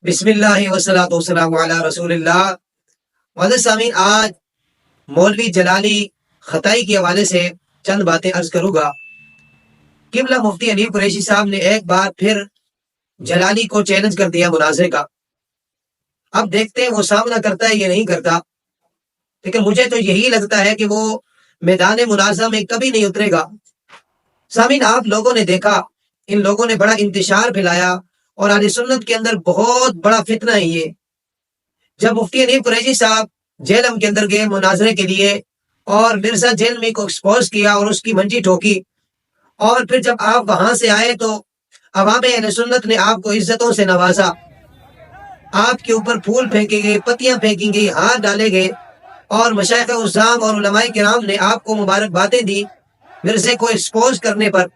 بسم اللہ وسلاۃ والسلام علی رسول اللہ۔ معزز سامعین، آج مولوی جلالی خطائی کے حوالے سے چند باتیں عرض کروں گا۔ قبلہ مفتی حنیف قریشی صاحب نے ایک بار پھر جلالی کو چیلنج کر دیا مناظرے کا۔ اب دیکھتے ہیں وہ سامنا کرتا ہے یا نہیں کرتا، لیکن مجھے تو یہی لگتا ہے کہ وہ میدان مناظرہ میں کبھی نہیں اترے گا۔ سامعین، آپ لوگوں نے دیکھا، ان لوگوں نے بڑا انتشار پھیلایا اور اہل سنت کے اندر بہت بڑا فتنہ ہے یہ۔ جب مفتی حنیف قریشی صاحب جیلم کے اندر گئے مناظرے کے لیے اور مرزا جیلمی کو ایکسپوز کیا اور اس کی منجی ٹھوکی، اور پھر جب آپ وہاں سے آئے تو عوام اہل سنت نے آپ کو عزتوں سے نوازا، آپ کے اوپر پھول پھینکے گئے، پتیاں پھینکی گئی، ہار ڈالے گئے، اور مشائخ عظام اور علماء کرام نے آپ کو مبارکبادیں دی مرزے کو ایکسپوز کرنے پر۔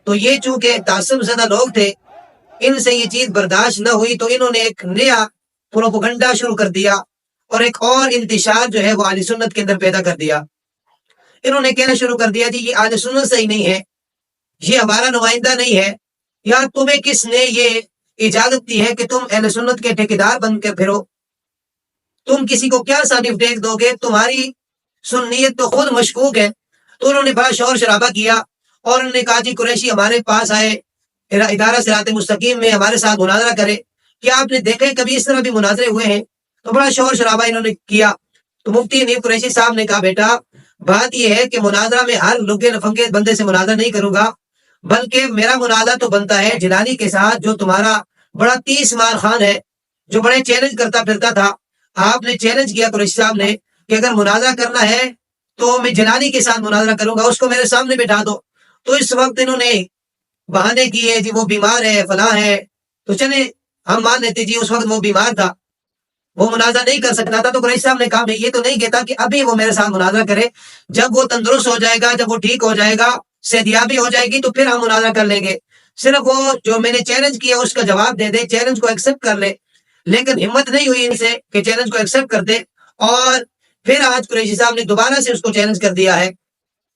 تو یہ چونکہ تعصب زدہ لوگ تھے، ان سے یہ چیز برداشت نہ ہوئی، تو انہوں نے ایک نیا پروپیگنڈا شروع کر دیا اور ایک اور انتشار جو ہے وہ اہل سنت کے اندر پیدا کر دیا۔ انہوں نے کہنا شروع کر دیا جی یہ اہل سنت صحیح نہیں ہے، یہ ہمارا نمائندہ نہیں ہے، یا تمہیں کس نے یہ اجازت دی ہے کہ تم اہل سنت کے ٹھیکیدار بن کے پھرو؟ تم کسی کو کیا سرٹیفکیٹ دو گے؟ تمہاری سنیت تو خود مشکوک ہے۔ تو انہوں نے بڑا شور شرابہ کیا اور انہوں نے کہا جی قریشی ہمارے پاس آئے، ادارہ صراط مستقیم میں ہمارے ساتھ مناظرہ کرے۔ کیا آپ نے دیکھے کبھی اس طرح بھی مناظرے ہوئے ہیں؟ تو بڑا شور شرابہ انہوں نے کیا۔ تو مفتی حنیف قریشی صاحب نے کہا بیٹا بات یہ ہے کہ مناظرہ میں ہر لگے لفنگے بندے سے مناظرہ نہیں کروں گا، بلکہ میرا مناظرہ تو بنتا ہے جلالی کے ساتھ، جو تمہارا بڑا 30 مار خان ہے، جو بڑے چیلنج کرتا پھرتا تھا۔ آپ نے چیلنج کیا قریشی صاحب نے کہ اگر مناظرہ کرنا ہے تو میں جلالی کے ساتھ مناظرہ کروں گا، اس کو میرے سامنے بٹھا دو۔ تو اس وقت انہوں نے بہانے کیے جی وہ بیمار ہے، فلاں ہے، تو چلے ہم مان لیتے جی اس وقت وہ بیمار تھا، وہ مناظرہ نہیں کر سکتا تھا۔ تو قریشی صاحب نے کہا میں یہ تو نہیں کہتا کہ ابھی وہ میرے ساتھ مناظرہ کرے، جب وہ تندرست ہو جائے گا، جب وہ ٹھیک ہو جائے گا، صحتیابی ہو جائے گی، تو پھر ہم مناظرہ کر لیں گے۔ صرف وہ جو میں نے چیلنج کیا اس کا جواب دے دے، چیلنج کو ایکسپٹ کر لے۔ لیکن ہمت نہیں ہوئی ان سے کہ چیلنج کو ایکسپٹ کرتے، اور پھر آج قریشی صاحب نے دوبارہ سے اس کو چیلنج کر دیا ہے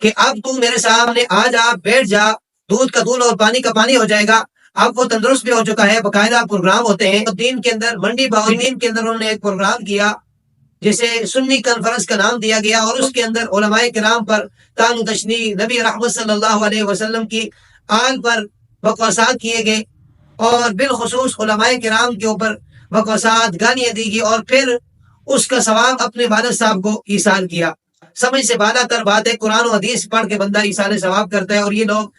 کہ اب تو میرے سامنے آ جا، بیٹھ جا، دودھ کا دودھ اور پانی کا پانی ہو جائے گا۔ اب وہ تندرست بھی ہو چکا ہے، باقاعدہ پروگرام ہوتے ہیں دین کے اندر، منڈی دین کے اندر انہوں نے ایک پروگرام کیا جسے سنی کانفرنس کا نام دیا گیا، اور اس کے اندر علماء کرام پر طعن و تشنیع، نبی رحمت صلی اللہ علیہ وسلم کی آل پر بکواسات کیے گئے، اور بالخصوص علماء کرام کے اوپر بکواسات، گالیاں دی گئی، اور پھر اس کا ثواب اپنے والد صاحب کو ایصال کیا۔ سمجھ سے بالا تر بات ہے، قرآن و حدیث پڑھ کے بندہ ایصال ثواب کرتا ہے، اور یہ لوگ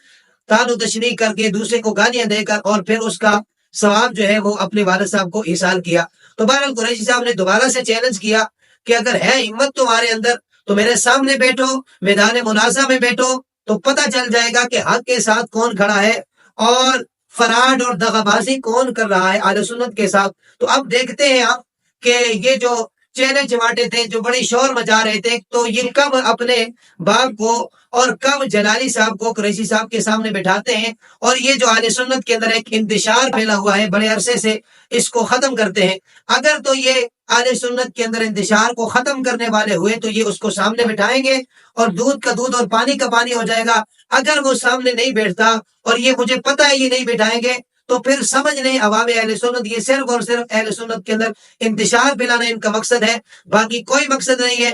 طعن و تشنیع کر کے دوسرے کو گالیاں دے کر اور پھر اس کا ثواب جو ہے وہ اپنے والد صاحب کو ایصال کیا۔ تو بہرحال قریشی صاحب نے دوبارہ سے چیلنج کیا کہ اگر ہے ہمت تمہارے اندر تو میرے سامنے بیٹھو، میدان مناظرہ میں بیٹھو، تو پتہ چل جائے گا کہ حق کے ساتھ کون کھڑا ہے اور فراڈ اور دغابازی کون کر رہا ہے اہل سنت کے ساتھ۔ تو اب دیکھتے ہیں آپ کہ یہ جو چیلنج بانٹے تھے، جو بڑی شور مچا رہے تھے، تو یہ کب اپنے باپ کو اور کب جلالی صاحب کو قریشی صاحب کے سامنے بٹھاتے ہیں، اور یہ جو اہل سنت کے اندر ایک انتشار پھیلا ہوا ہے بڑے عرصے سے، اس کو ختم کرتے ہیں۔ اگر تو یہ اہل سنت کے اندر انتشار کو ختم کرنے والے ہوئے تو یہ اس کو سامنے بٹھائیں گے اور دودھ کا دودھ اور پانی کا پانی ہو جائے گا۔ اگر وہ سامنے نہیں بیٹھتا اور یہ مجھے پتہ ہے یہ نہیں بٹھائیں گے، تو پھر سمجھ لیں عوام اہل سنت یہ صرف اور صرف اہل سنت کے اندر انتشار پھیلانا ان کا مقصد ہے، باقی کوئی مقصد نہیں ہے۔